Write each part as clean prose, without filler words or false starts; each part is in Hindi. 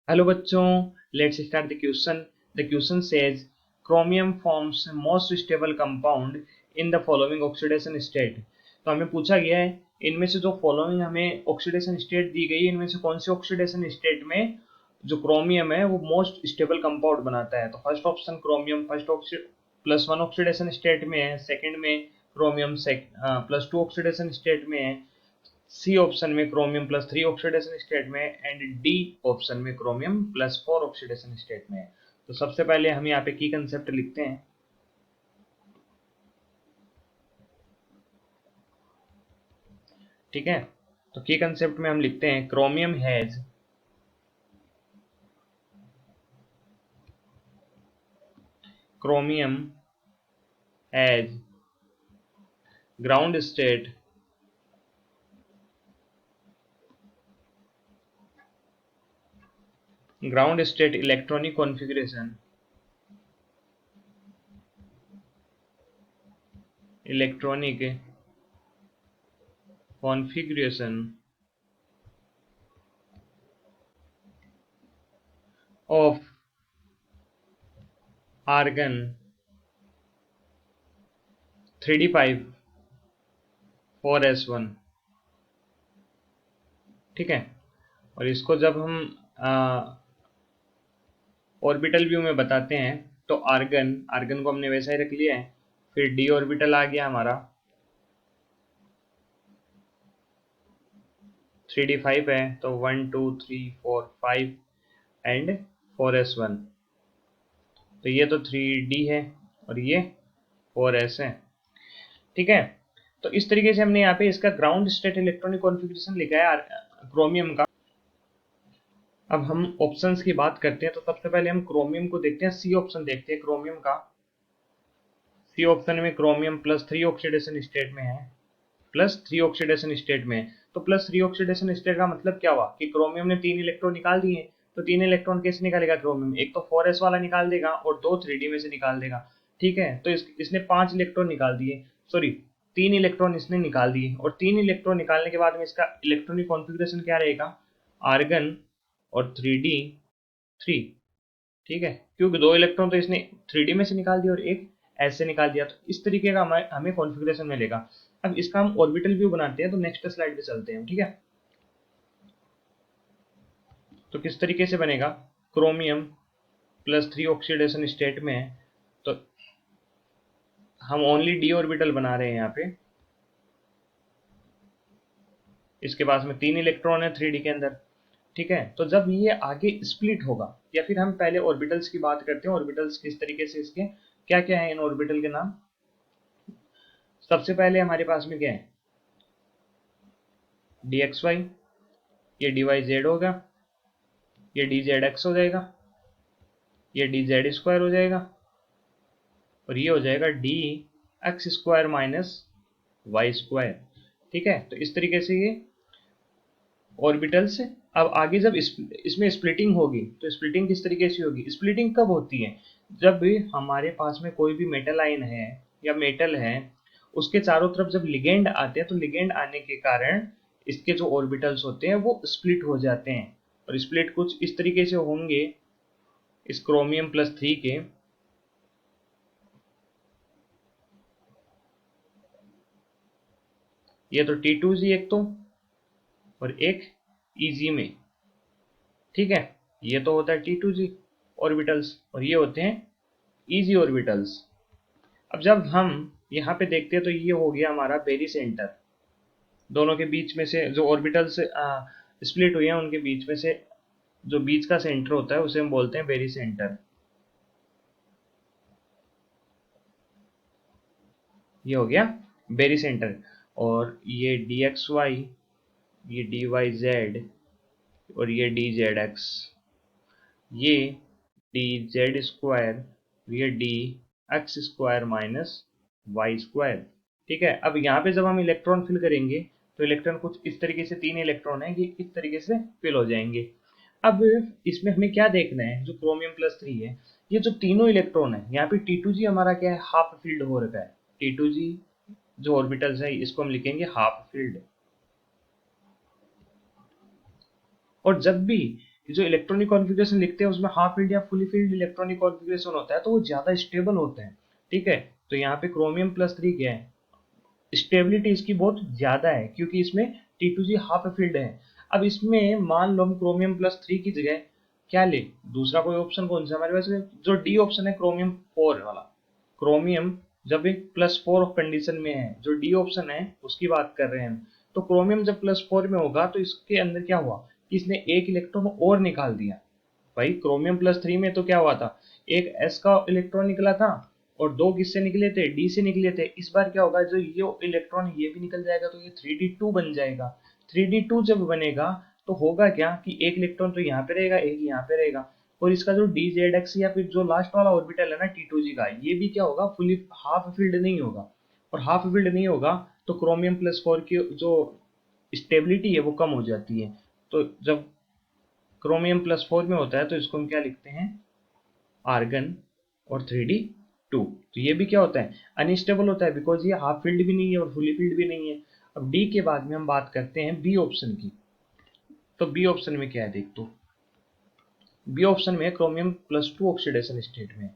हेलो बच्चों, let's start the question. The question says chromium forms most stable compound in the following oxidation state. तो हमें पूछा गया है इनमें से जो फॉलोइंग हमें ऑक्सीडेशन स्टेट दी गई है, इनमें से कौन से ऑक्सीडेशन स्टेट में जो क्रोमियम है वो मोस्ट स्टेबल कंपाउंड बनाता है। तो first option chromium plus one oxidation state में है, सेकंड में chromium plus two oxidation state में है, सी ऑप्शन में chromium plus three oxidation state में एंड डी ऑप्शन में chromium plus four oxidation state में है। तो सबसे पहले हम यहाँ पे की कंसेप्ट लिखते हैं। ठीक है, तो की कंसेप्ट में हम लिखते हैं chromium has ground state electronic configuration of argon 3d5 4s1। ठीक है, और इसको जब हम ऑर्बिटल व्यू में बताते हैं तो आर्गन आर्गन को हमने वैसा ही रख लिया है, फिर डी ऑर्बिटल आ गया हमारा, 3d5 है तो 1 2 3 4 5 एंड 4s1। तो ये तो 3d है और ये 4s है। ठीक है, तो इस तरीके से हमने यहाँ पे इसका ग्राउंड स्टेट इलेक्ट्रॉनिक कॉन्फ़िगरेशन लिखा है क्रोमियम का। अब हम ऑप्शंस की बात करते हैं तो सबसे पहले हम क्रोमियम को देखते हैं, सी ऑप्शन देखते हैं क्रोमियम का। सी ऑप्शन में chromium plus three oxidation state में है, प्लस थ्री ऑक्सीडेशन स्टेट में। तो प्लस थ्री ऑक्सीडेशन स्टेट का मतलब क्या हुआ कि क्रोमियम ने तीन इलेक्ट्रॉन निकाल दिए। तो तीन इलेक्ट्रॉन कैसे निकालेगा क्रोमियम, एक तो 4s वाला निकाल देगा और दो 3d में से निकाल देगा। ठीक है, तो इसने पांच इलेक्ट्रॉन निकाल दिए, सॉरी तीन इलेक्ट्रॉन इसने निकाल दिए, और तीन इलेक्ट्रॉन निकालने के बाद में इसका इलेक्ट्रॉनिक कॉन्फ़िगरेशन क्या रहेगा, आर्गन और 3d3। ठीक है, क्योंकि दो इलेक्ट्रॉन तो इसने 3d में से निकाल दिया और एक ऐसे निकाल दिया, तो इस तरीके का हमें कॉन्फ़िगरेशन मिलेगा। अब इसका हम ऑर्बिटल व्यू बनाते हैं, तो नेक्स्ट स्लाइड पे चलते हैं। ठीक है, तो किस तरीके से बनेगा, chromium plus three oxidation state में है तो हम ओनली डी ऑर्बिटल बना रहे हैं यहाँ पे। इसके पास में तीन इलेक्ट्रॉन है 3d के अंदर। ठीक है, तो जब ये आगे स्प्लिट होगा, या फिर हम पहले ऑर्बिटल्स की बात करते हैं, ऑर्बिटल्स किस तरीके से, इसके क्या क्या है इन ऑर्बिटल के नाम। सबसे पहले हमारे पास में क्या है, डी एक्स वाई, ये डी वाई जेड होगा, ये डी जेड एक्स हो जाएगा, ये डी जेड स्क्वायर हो जाएगा, और ये हो जाएगा D X square minus Y square. ठीक है, तो इस तरीके से ये ऑर्बिटल्स। अब आगे जब इसमें स्प्लिटिंग होगी तो स्प्लिटिंग किस तरीके से होगी, स्प्लिटिंग कब होती है, जब भी हमारे पास में कोई भी मेटल आयन है या मेटल है, उसके चारों तरफ जब लिगेंड आते हैं तो लिगेंड आने के कारण इसके जो ऑर्बिटल्स होते हैं वो स्प्लिट हो जाते हैं। और स्प्लिट कुछ इस तरीके से होंगे इस क्रोमियम प्लस थ्री के। ये तो T2G एक तो, और एक EG में। ठीक है, ये तो होता है T2G ऑर्बिटल्स और ये होते हैं EG ऑर्बिटल्स। अब जब हम यहाँ पे देखते हैं तो ये हो गया हमारा बेरी सेंटर, दोनों के बीच में से जो ऑर्बिटल्स स्प्लिट हुए हैं उनके बीच में से जो बीच का सेंटर होता है उसे हम बोलते हैं बेरी सेंटर। ये हो गया बेरी सेंटर, और ये डी एक्स वाई, ये डी वाई जेड, और ये डी जेड एक्स, ये डी जेड स्क्वायर, ये D X square minus Y square. ठीक है, अब यहाँ पे जब हम इलेक्ट्रॉन फिल करेंगे तो इलेक्ट्रॉन कुछ इस तरीके से, तीन इलेक्ट्रॉन है ये इस तरीके से फिल हो जाएंगे। अब इसमें हमें क्या देखना है, जो क्रोमियम प्लस थ्री है, ये जो तीनों इलेक्ट्रॉन है यहाँ पे T2G हमारा क्या है, हाफ फील्ड हो रखा है। T2G जो ऑर्बिटल्स है इसको हम लिखेंगे हाफ फील्ड। और जब भी जो इलेक्ट्रॉनिक कॉन्फ़िगरेशन लिखते हैं उसमें हाफ फील्ड या फुली फील्ड इलेक्ट्रॉनिक कॉन्फ़िगरेशन होता है, तो वो ज़्यादा स्टेबल होते हैं। ठीक है, तो यहाँ पे क्रोमियम प्लस 3 क्या है, स्टेबिलिटी इसकी बहुत ज़्यादा है क्योंकि इसमें T2G हाफ फील्ड है। अब इसमें मान लो हम क्रोमियम प्लस 3 की जगह क्या ले, दूसरा कोई ऑप्शन कौन सा हमारे पास, जो डी ऑप्शन है क्रोमियम 4 वाला। क्रोमियम जब एक +4 कंडीशन में है, जो डी ऑप्शन है उसकी बात कर रहे हैं हम, तो क्रोमियम जब +4 में होगा तो इसके अंदर क्या हुआ कि इसने एक इलेक्ट्रॉन और निकाल दिया। भाई क्रोमियम प्लस 3 में तो क्या हुआ था, एक s का इलेक्ट्रॉन निकला था और दो किससे निकले थे, d से निकले थे। इस बार क्या होगा, जो ये इलेक्ट्रॉन ये भी निकल जाएगा तो ये 3d2 बन जाएगा। 3d2 जब बनेगा तो होगा क्या कि एक इलेक्ट्रॉन तो यहाँ पे रहेगा, एक यहाँ पे रहेगा, और इसका जो dzx या फिर जो लास्ट वाला ऑर्बिटल है ना T2G का, ये भी क्या होगा, फुली हाफ फील्ड नहीं होगा। और हाफ फील्ड नहीं होगा तो क्रोमियम +4 की जो स्टेबिलिटी है वो कम हो जाती है। तो जब क्रोमियम +4 में होता है तो इसको हम क्या लिखते हैं, आर्गन और 3d2। तो ये भी क्या होता है, अनस्टेबल होता है, बिकॉज ये हाफ फील्ड भी नहीं है और फुली फील्ड भी नहीं है। अब डी के बाद में हम बात करते हैं बी ऑप्शन की। तो बी ऑप्शन में क्या है देख, तो बी ऑप्शन में क्रोमियम +2 ऑक्सीडेशन स्टेट में।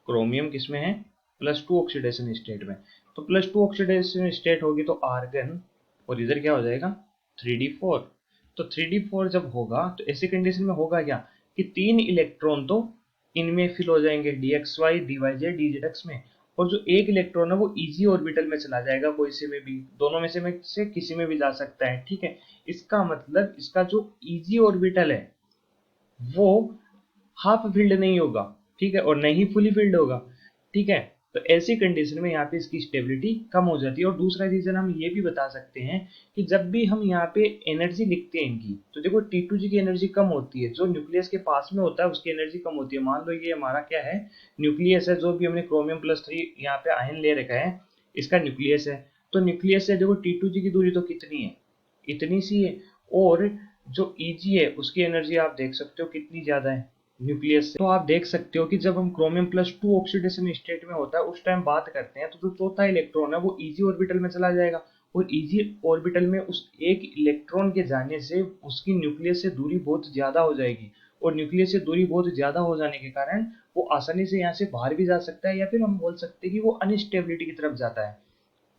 क्रोमियम किसमें है, +2 ऑक्सीडेशन स्टेट में। तो +2 ऑक्सीडेशन स्टेट होगी तो आर्गन, और इधर क्या हो जाएगा 3d4। तो 3d4 जब होगा तो ऐसी कंडीशन में होगा क्या कि 3 इलेक्ट्रॉन तो इनमें फिल हो जाएंगे dxy dyz dzx में, और जो एक इलेक्ट्रॉन है वो इजी ऑर्बिटल में चला जाएगा, कोई से में भी, दोनों में से किसी में भी जा सकता है। ठीक है, इसका मतलब इसका जो इजी ऑर्बिटल है वो हाफ फील्ड नहीं होगा, ठीक है, और नहीं फुली फील्ड होगा। ठीक है, तो ऐसी कंडीशन में यहाँ पे इसकी स्टेबिलिटी कम हो जाती है। और दूसरा रीजन हम ये भी बता सकते हैं कि जब भी हम यहाँ पे एनर्जी लिखते हैं इनकी, तो देखो T2G की एनर्जी कम होती है, जो न्यूक्लियस के पास में होता है उसकी एनर्जी कम होती है। मान लो ये हमारा क्या है, न्यूक्लियस है, जो भी हमने क्रोमियम +3 यहाँ पे आयन ले रखा है, इसका न्यूक्लियस है। तो न्यूक्लियस से देखो T2G की दूरी तो कितनी है, इतनी सी है, और जो Eg है उसकी एनर्जी आप देख सकते हो कितनी ज्यादा है न्यूक्लियस से। तो आप देख सकते हो कि जब हम क्रोमियम +2 ऑक्सीडेशन स्टेट में होता है उस टाइम बात करते हैं, तो जो चौथा इलेक्ट्रॉन है वो इजी ऑर्बिटल में चला जाएगा, और इजी ऑर्बिटल में उस एक इलेक्ट्रॉन के जाने से उसकी न्यूक्लियस से दूरी बहुत ज्यादा हो जाएगी, और न्यूक्लियस से दूरी बहुत ज्यादा हो जाने के कारण वो आसानी से यहाँ से बाहर भी जा सकता है, या फिर हम बोल सकते हैं कि वो अनस्टेबिलिटी की तरफ जाता है।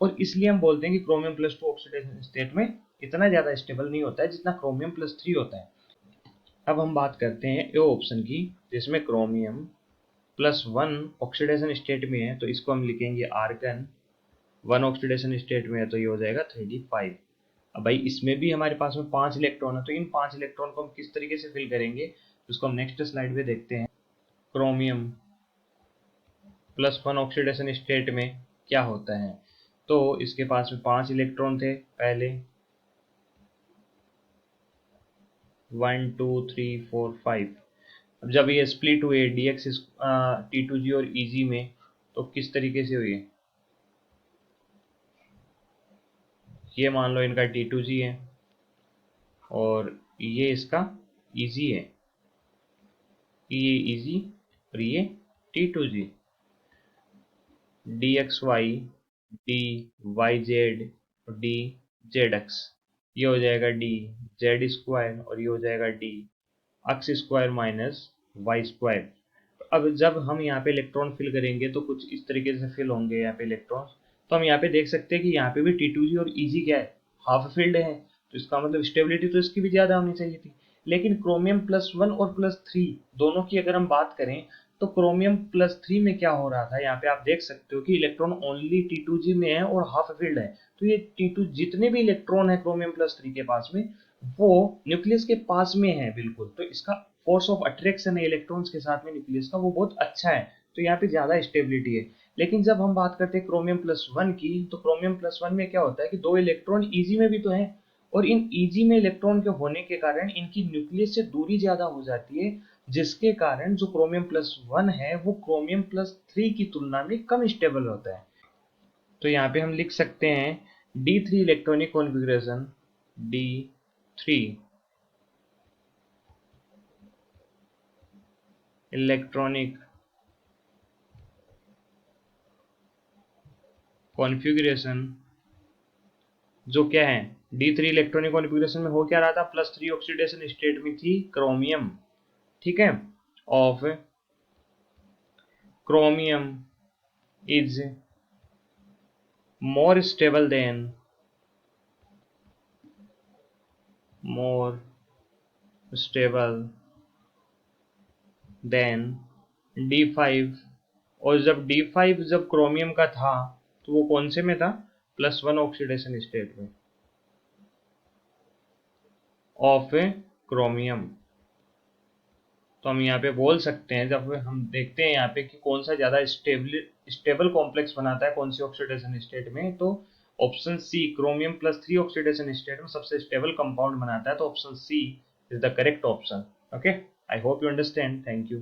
और इसलिए हम बोलते हैं कि क्रोमियम +2 ऑक्सीडेशन स्टेट में इतना ज्यादा स्टेबल नहीं होता है जितना क्रोमियम +3 होता है। अब हम बात करते हैं ए ऑप्शन की, जिसमें क्रोमियम +1 ऑक्सीडेशन स्टेट में है, तो इसको हम लिखेंगे आर्गन। 1 ऑक्सीडेशन स्टेट में है तो ये हो जाएगा 3d5। अब भाई इसमें भी हमारे पास में 5 इलेक्ट्रॉन है, तो इन 5 इलेक्ट्रॉन को हम किस तरीके से फिल करेंगे, उसको हम नेक्स्ट स्लाइड पे देखते हैं। क्रोमियम +1 ऑक्सीडेशन स्टेट में क्या होता है, तो इसके पास में 5 इलेक्ट्रॉन थे पहले, 1 2 3 4 5। अब जब ये स्प्लिट हुए dx T2G और Eg में, तो किस तरीके से हुई, ये मान लो इनका T2G है और ये इसका Eg है, ये Eg और ये T2G, dxy dyz और dzx, ये हो जाएगा d z² और ये हो जाएगा d x² माइनस y²। अब जब हम यहाँ पे इलेक्ट्रॉन फिल करेंगे तो कुछ इस तरीके से फिल होंगे यहाँ पे इलेक्ट्रॉन। तो हम यहाँ पे देख सकते हैं कि यहाँ पे भी T2G और Eg क्या है, हाफ फील्ड है, तो इसका मतलब स्टेबिलिटी तो इसकी भी ज्यादा होनी चाहिए थी। लेकिन क्रोमियम +1 और +3 दोनों की अगर हम बात करें, तो क्रोमियम +3 में क्या हो रहा था, यहाँ पे आप देख सकते हो कि इलेक्ट्रॉन ओनली T2G में है और हाफ फील्ड है। तो ये T2 जितने भी इलेक्ट्रॉन है क्रोमियम +3 के पास में, वो न्यूक्लियस के पास में है बिल्कुल, तो इसका फोर्स ऑफ अट्रैक्शन है इलेक्ट्रॉन्स के साथ में न्यूक्लियस का, वो बहुत अच्छा है, तो यहाँ पे ज्यादा स्टेबिलिटी है। लेकिन जब हम बात करते हैं क्रोमियम +1 की, तो क्रोमियम +1 में क्या होता है कि दो इलेक्ट्रॉन Eg में भी तो है, और इन Eg में इलेक्ट्रॉन के होने के कारण इनकी न्यूक्लियस से दूरी ज्यादा हो जाती है, जिसके कारण जो क्रोमियम +1 है वो क्रोमियम +3 की तुलना में कम स्टेबल होता है। तो यहाँ पे हम लिख सकते हैं D3 electronic configuration, D3 electronic configuration, जो क्या है D3 इलेक्ट्रॉनिक कॉन्फ़िगरेशन में हो क्या रहा था, +3 ऑक्सीडेशन स्टेट में थी क्रोमियम, ठीक है, of chromium is more stable than more stable than D5। और जब D5 जब क्रोमियम का था तो वो कौन से में था, +1 ऑक्सीडेशन स्टेट में ऑफ क्रोमियम। तो हम यहाँ पे बोल सकते हैं, जब हम देखते हैं यहाँ पे कि कौन सा ज़्यादा स्टेबल कॉम्प्लेक्स बनाता है कौन सी ऑक्सीडेशन स्टेट में, तो option C chromium +3 oxidation state में सबसे स्टेबल कंपाउंड बनाता है, तो option C is the correct option. Okay, I hope you understand. Thank you.